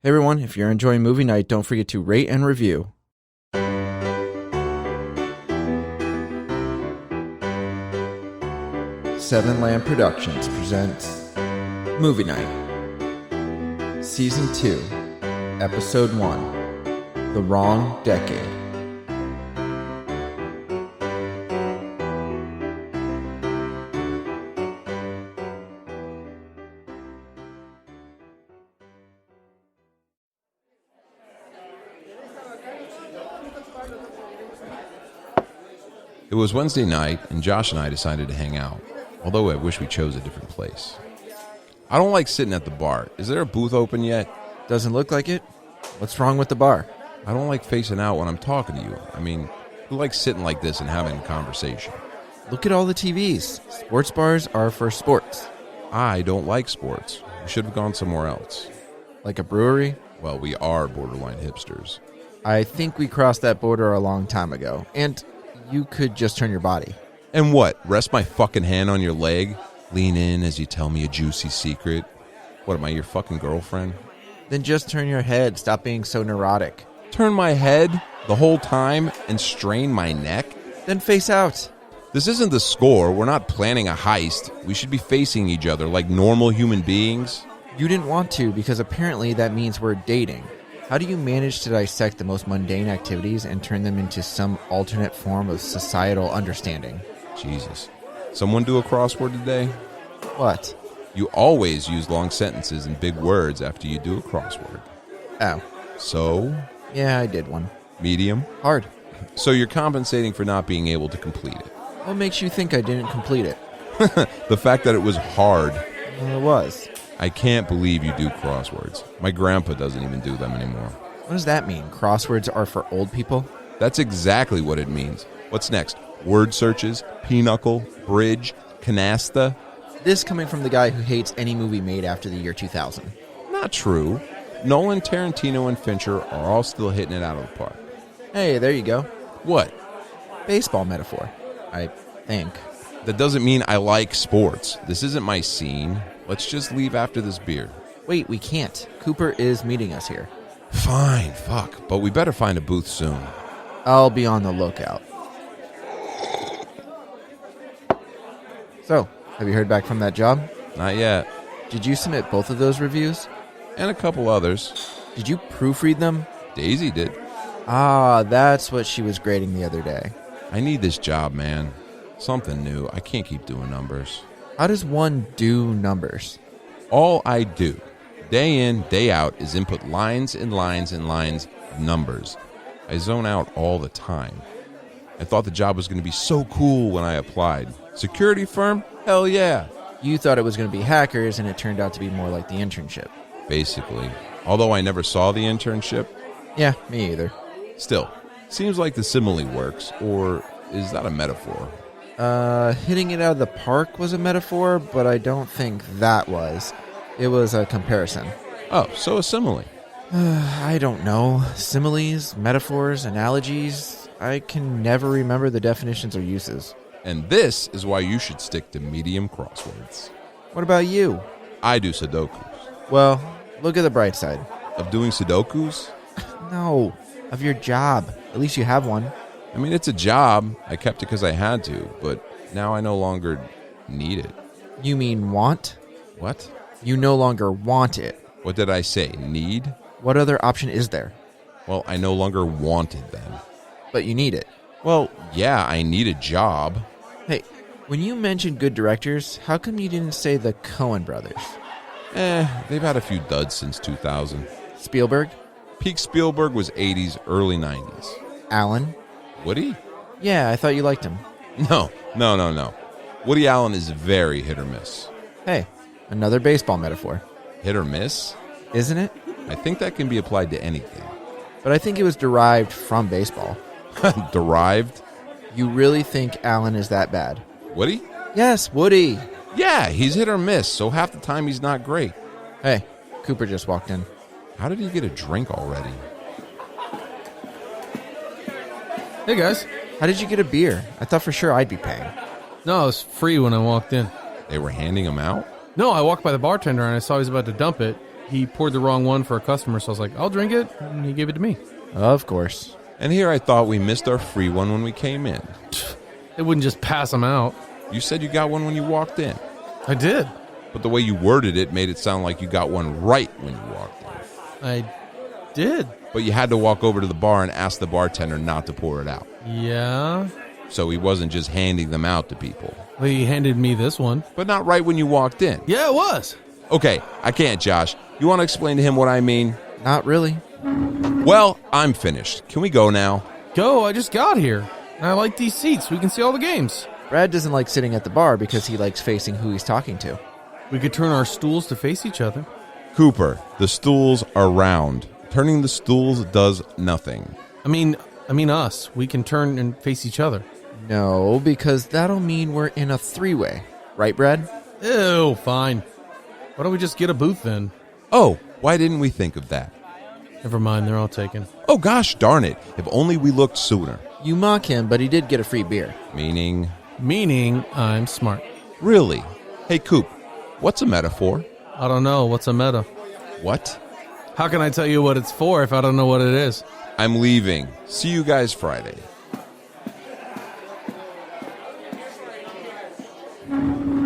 Hey everyone, if you're enjoying movie night, don't forget to rate and review. Seven Land Productions presents Movie Night, Season 2, Episode 1, The Wrong Decade. It was Wednesday night, and Josh and I decided to hang out, although I wish we chose a different place. I don't like sitting at the bar. Is there a booth open yet? Doesn't look like it. What's wrong with the bar? I don't like facing out when I'm talking to you. I mean, who likes sitting like this and having a conversation? Look at all the TVs. Sports bars are for sports. I don't like sports. We should have gone somewhere else. Like a brewery? Well, we are borderline hipsters. I think we crossed that border a long time ago. And you could just turn your body. And what? Rest my fucking hand on your leg? Lean in as you tell me a juicy secret? What, am I your fucking girlfriend? Then just turn your head. Stop being so neurotic. Turn my head the whole time and strain my neck? Then face out. This isn't the score. We're not planning a heist. We should be facing each other like normal human beings. You didn't want to because apparently that means we're dating. How do you manage to dissect the most mundane activities and turn them into some alternate form of societal understanding? Jesus. Someone do a crossword today? What? You always use long sentences and big words after you do a crossword. Oh. So? Yeah, I did one. Medium? Hard. So you're compensating for not being able to complete it. What makes you think I didn't complete it? The fact that it was hard. Well, it was. I can't believe you do crosswords. My grandpa doesn't even do them anymore. What does that mean? Crosswords are for old people? That's exactly what it means. What's next? Word searches, pinochle, bridge, canasta? This coming from the guy who hates any movie made after the year 2000. Not true. Nolan, Tarantino, and Fincher are all still hitting it out of the park. Hey, there you go. What? Baseball metaphor, I think. That doesn't mean I like sports. This isn't my scene. Let's just leave after this beer. Wait, we can't. Cooper is meeting us here. Fine, fuck. But we better find a booth soon. I'll be on the lookout. So, have you heard back from that job? Not yet. Did you submit both of those reviews? And a couple others. Did you proofread them? Daisy did. Ah, that's what she was grading the other day. I need this job, man. Something new. I can't keep doing numbers. How does one do numbers? All I do, day in, day out, is input lines and lines and lines of numbers. I zone out all the time. I thought the job was going to be so cool when I applied. Security firm? Hell yeah. You thought it was going to be hackers, and it turned out to be more like the internship. Basically. Although I never saw the internship. Yeah, me either. Still, seems like the simile works, or is that a metaphor? Hitting it out of the park was a metaphor, but I don't think that was. It was a comparison. Oh, so a simile. I don't know. Similes, metaphors, analogies. I can never remember the definitions or uses. And this is why you should stick to medium crosswords. What about you? I do Sudokus. Well, look at the bright side. Of doing Sudokus? No, of your job. At least you have one. I mean, it's a job. I kept it because I had to, but now I no longer need it. You mean want? What? You no longer want it. What did I say? Need? What other option is there? Well, I no longer want it then. But you need it. Well, yeah, I need a job. Hey, when you mentioned good directors, how come you didn't say the Coen brothers? They've had a few duds since 2000. Spielberg? Peak Spielberg was 80s, early 90s. Allen? Woody? Yeah, I thought you liked him. No. Woody Allen is very hit or miss. Hey, another baseball metaphor. Hit or miss? Isn't it? I think that can be applied to anything. But I think it was derived from baseball. Derived? You really think Allen is that bad? Woody? Yes, Woody. Yeah, he's hit or miss, so half the time he's not great. Hey, Cooper just walked in. How did he get a drink already? Hey, guys. How did you get a beer? I thought for sure I'd be paying. No, it was free when I walked in. They were handing him out? No, I walked by the bartender and I saw he was about to dump it. he poured the wrong one for a customer, so I was like, I'll drink it, and he gave it to me. Of course. And here I thought we missed our free one when we came in. They wouldn't just pass them out. You said you got one when you walked in. I did. But the way you worded it made it sound like you got one right when you walked in. I did. But you had to walk over to the bar and ask the bartender not to pour it out. Yeah. So he wasn't just handing them out to people. Well, he handed me this one. But not right when you walked in. Yeah, it was. Okay, I can't, Josh. You want to explain to him what I mean? Not really. Well, I'm finished. Can we go now? Go, I just got here. And I like these seats. We can see all the games. Brad doesn't like sitting at the bar because he likes facing who he's talking to. We could turn our stools to face each other. Cooper, the stools are round. Turning the stools does nothing. I mean us. We can turn and face each other. No, because that'll mean we're in a three-way. Right, Brad? Ew, fine. Why don't we just get a booth then? Oh, why didn't we think of that? Never mind, they're all taken. Oh, gosh darn it. If only we looked sooner. You mock him, but he did get a free beer. Meaning? Meaning I'm smart. Really? Hey, Coop, what's a metaphor? I don't know. What's a meta? What? How can I tell you what it's for if I don't know what it is? I'm leaving. See you guys Friday.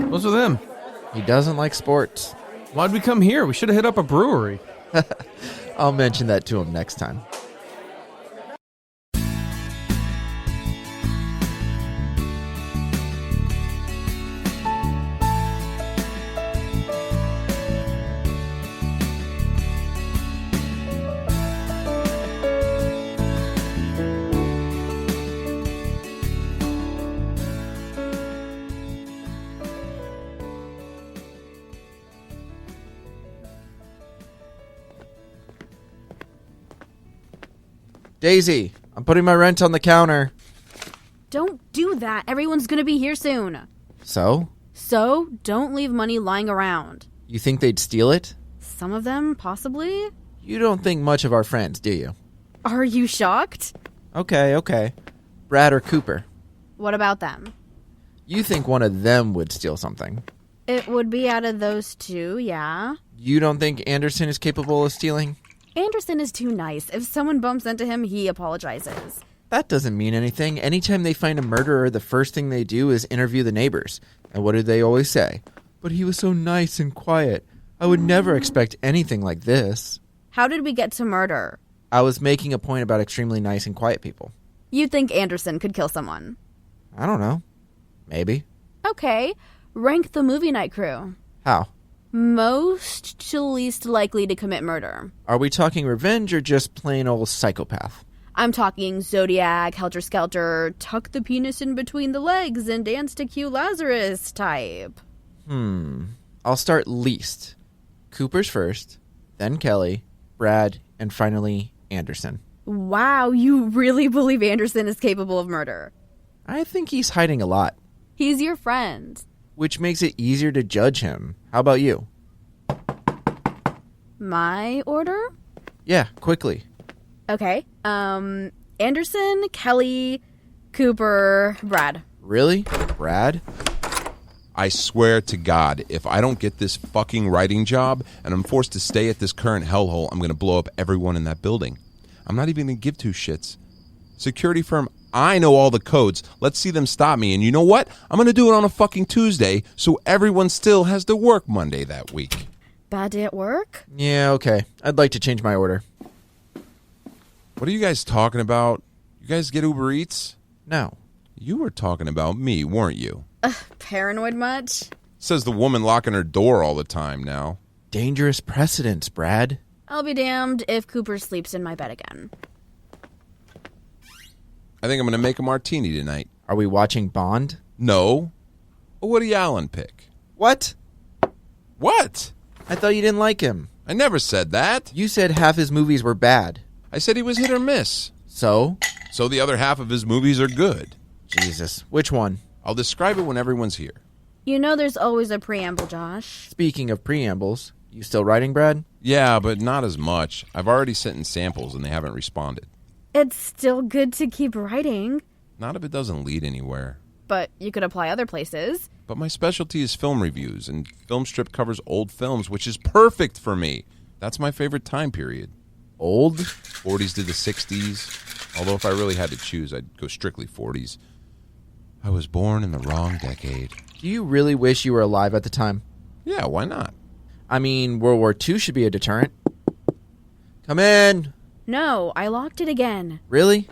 What's with him? He doesn't like sports. Why'd we come here? We should have hit up a brewery. I'll mention that to him next time. Daisy, I'm putting my rent on the counter. Don't do that. Everyone's gonna be here soon. So? So, don't leave money lying around. You think they'd steal it? Some of them, possibly? You don't think much of our friends, do you? Are you shocked? Okay. Brad or Cooper? What about them? You think one of them would steal something? It would be out of those two, yeah. You don't think Anderson is capable of stealing? Anderson is too nice. If someone bumps into him, he apologizes. That doesn't mean anything. Anytime they find a murderer, the first thing they do is interview the neighbors. And what do they always say? But he was so nice and quiet. I would never expect anything like this. How did we get to murder? I was making a point about extremely nice and quiet people. You think Anderson could kill someone? I don't know. Maybe. Okay. Rank the movie night crew. How? Most to least likely to commit murder. Are we talking revenge or just plain old psychopath? I'm talking Zodiac, Helter Skelter, tuck the penis in between the legs and dance to cue Lazarus type. I'll start least. Cooper's first, then Kelly, Brad, and finally Anderson. Wow, you really believe Anderson is capable of murder? I think he's hiding a lot, He's your friend. which makes it easier to judge him. How about you? My order? Yeah, quickly. Okay. Anderson, Kelly, Cooper, Brad. Really? Brad? I swear to God, if I don't get this fucking writing job and I'm forced to stay at this current hellhole, I'm going to blow up everyone in that building. I'm not even going to give two shits. Security firm, I know all the codes. Let's see them stop me. And you know what? I'm going to do it on a fucking Tuesday so everyone still has to work Monday that week. Bad day at work? Yeah, okay. I'd like to change my order. What are you guys talking about? You guys get Uber Eats? No. You were talking about me, weren't you? Paranoid much? Says the woman locking her door all the time now. Dangerous precedents, Brad. I'll be damned if Cooper sleeps in my bed again. I think I'm going to make a martini tonight. Are we watching Bond? No. A Woody Allen pick. What? What? I thought you didn't like him. I never said that. You said half his movies were bad. I said he was hit or miss. So? So the other half of his movies are good. Jesus. Which one? I'll describe it when everyone's here. You know there's always a preamble, Josh. Speaking of preambles, you still writing, Brad? Yeah, but not as much. I've already sent in samples and they haven't responded. It's still good to keep writing, Not if it doesn't lead anywhere. but you could apply other places. But my specialty is film reviews, and Film Strip covers old films, which is perfect for me. That's my favorite time period. Old? 40s to the 60s. Although if I really had to choose, I'd go strictly 40s. I was born in the wrong decade. Do you really wish you were alive at the time? Yeah, why not? I mean, World War II should be a deterrent. Come in. No, I locked it again. Really?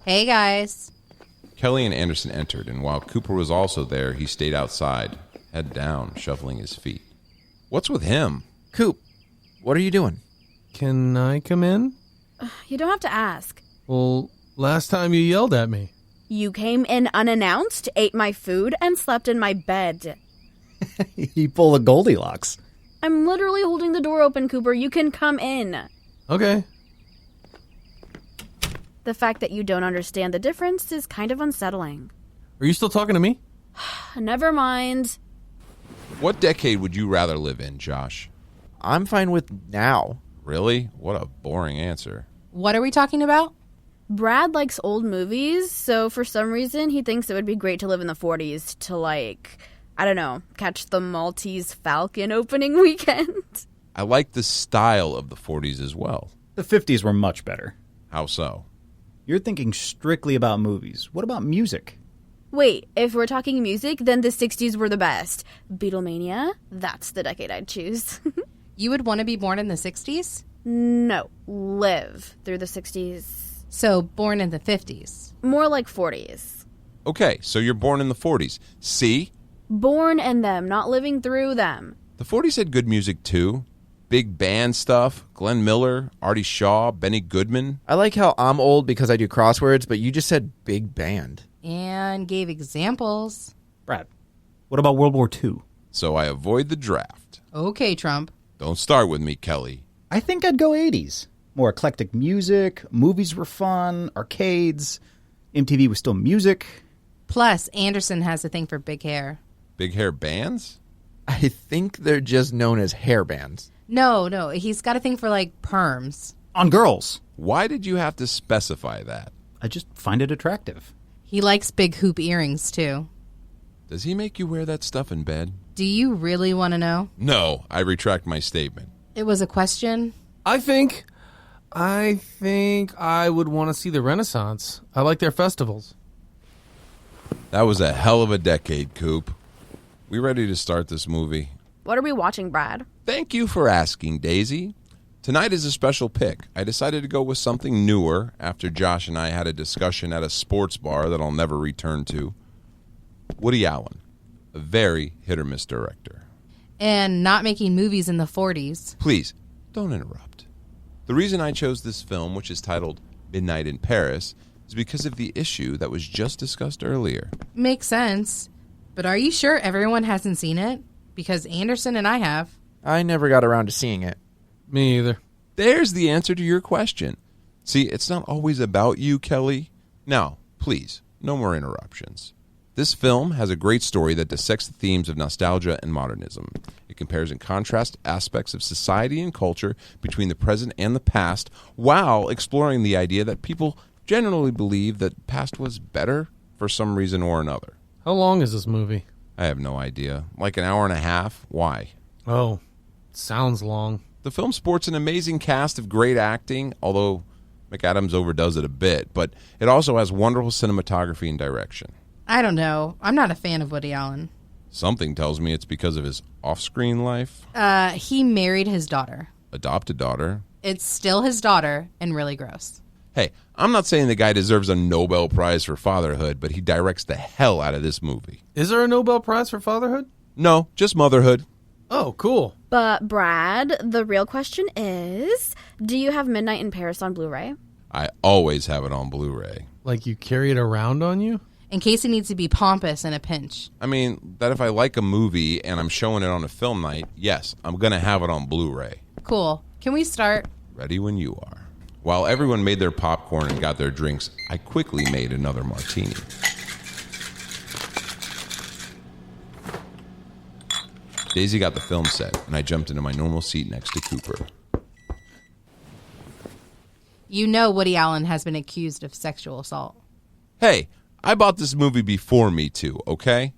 Hey, guys. Kelly and Anderson entered, and while Cooper was also there, he stayed outside, head down, shuffling his feet. What's with him? Coop, what are you doing? Can I come in? You don't have to ask. Well, last time you yelled at me. You came in unannounced, ate my food, and slept in my bed. He pulled a Goldilocks. I'm literally holding the door open, Cooper. You can come in. Okay. The fact that you don't understand the difference is kind of unsettling. Are you still talking to me? Never mind. What decade would you rather live in, Josh? I'm fine with now. Really? What a boring answer. What are we talking about? Brad likes old movies, so for some reason he thinks it would be great to live in the 40s to, like, I don't know, catch the Maltese Falcon opening weekend. I like the style of the 40s as well. The 50s were much better. How so? You're thinking strictly about movies. What about music? Wait, if we're talking music, then the 60s were the best. Beatlemania? That's the decade I'd choose. You would want to be born in the 60s? No, live through the 60s. So, born in the 50s. More like 40s. Okay, so you're born in the 40s. See? Born in them, not living through them. The 40s had good music too. Big band stuff. Glenn Miller, Artie Shaw, Benny Goodman. I like how I'm old because I do crosswords, but you just said big band. And gave examples. Brad, what about World War II? So I avoid the draft. Okay, Trump. Don't start with me, Kelly. I think I'd go 80s. More eclectic music, movies were fun, arcades, MTV was still music. Plus, Anderson has a thing for big hair. Big hair bands? I think they're just known as hair bands. No, he's got a thing for, like, perms. On girls. Why did you have to specify that? I just find it attractive. He likes big hoop earrings, too. Does he make you wear that stuff in bed? Do you really want to know? No, I retract my statement. It was a question. I think I would want to see the Renaissance. I like their festivals. That was a hell of a decade, Coop. We ready to start this movie? What are we watching, Brad? Thank you for asking, Daisy. Tonight is a special pick. I decided to go with something newer after Josh and I had a discussion at a sports bar that I'll never return to. Woody Allen, a very hit-or-miss director. And not making movies in the 40s. Please, don't interrupt. The reason I chose this film, which is titled Midnight in Paris, is because of the issue that was just discussed earlier. Makes sense. But are you sure everyone hasn't seen it? Because Anderson and I have. I never got around to seeing it. Me either. There's the answer to your question. See, it's not always about you, Kelly. Now, please, no more interruptions. This film has a great story that dissects the themes of nostalgia and modernism. It compares and contrasts aspects of society and culture between the present and the past, while exploring the idea that people generally believe that past was better for some reason or another. How long is this movie? I have no idea. Like an hour and a half? Why? Oh, sounds long. The film sports an amazing cast of great acting, although McAdams overdoes it a bit, but it also has wonderful cinematography and direction. I don't know. I'm not a fan of Woody Allen. Something tells me it's because of his off-screen life. He married his daughter. Adopted daughter. It's still his daughter and really gross. Hey, I'm not saying the guy deserves a Nobel Prize for fatherhood, but he directs the hell out of this movie. Is there a Nobel Prize for fatherhood? No, just motherhood. Oh, cool. But, Brad, the real question is, do you have Midnight in Paris on Blu-ray? I always have it on Blu-ray. Like you carry it around on you? In case he needs to be pompous in a pinch. I mean, that if I like a movie and I'm showing it on a film night, yes, I'm going to have it on Blu-ray. Cool. Can we start? Ready when you are. While everyone made their popcorn and got their drinks, I quickly made another martini. Daisy got the film set, and I jumped into my normal seat next to Cooper. You know Woody Allen has been accused of sexual assault. Hey, I bought this movie before Me Too, okay?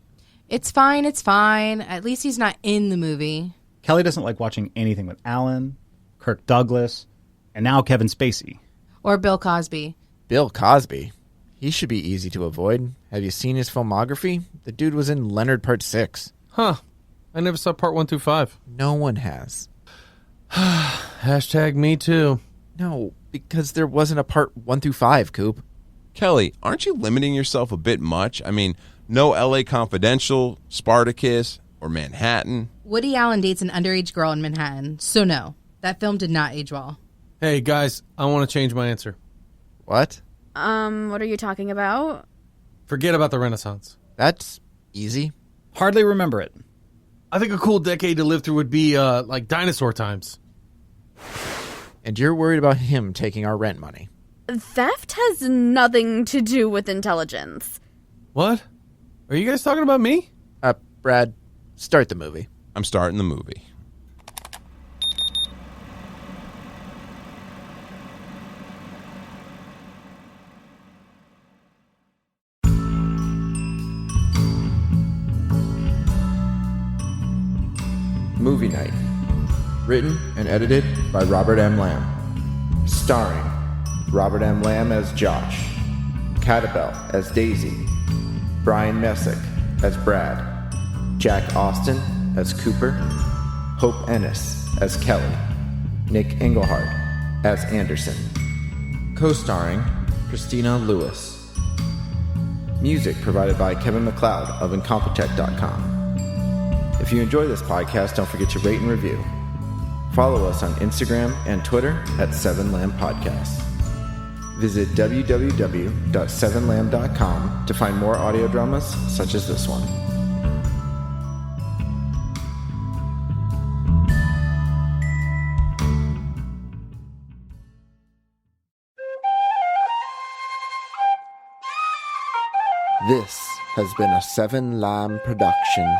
It's fine, it's fine. At least he's not in the movie. Kelly doesn't like watching anything with Alan, Kirk Douglas, and now Kevin Spacey. Or Bill Cosby. Bill Cosby. He should be easy to avoid. Have you seen his filmography? The dude was in Leonard Part 6. Huh. I never saw part 1 through 5. No one has. Hashtag me too. No, because there wasn't a part 1 through 5, Coop. Kelly, aren't you limiting yourself a bit much? I mean, no LA Confidential, Spartacus, or Manhattan. Woody Allen dates an underage girl in Manhattan, so no. That film did not age well. Hey, guys, I want to change my answer. What? What are you talking about? Forget about the Renaissance. That's easy. Hardly remember it. I think a cool decade to live through would be, like, dinosaur times. And you're worried about him taking our rent money. Theft has nothing to do with intelligence. What? Are you guys talking about me? Brad, start the movie. I'm starting the movie. Movie Night. Written and edited by Robert M. Lamb. Starring Robert M. Lamb as Josh, Catabel as Daisy, Brian Messick as Brad, Jack Austin as Cooper, Hope Ennis as Kelly, Nick Engelhardt as Anderson. Co-starring Christina Lewis. Music provided by Kevin MacLeod of Incompetech.com. If you enjoy this podcast, don't forget to rate and review. Follow us on Instagram and Twitter at 7lamb Podcast. Visit www.7lamb.com to find more audio dramas such as this one. This has been a 7 Lamb production.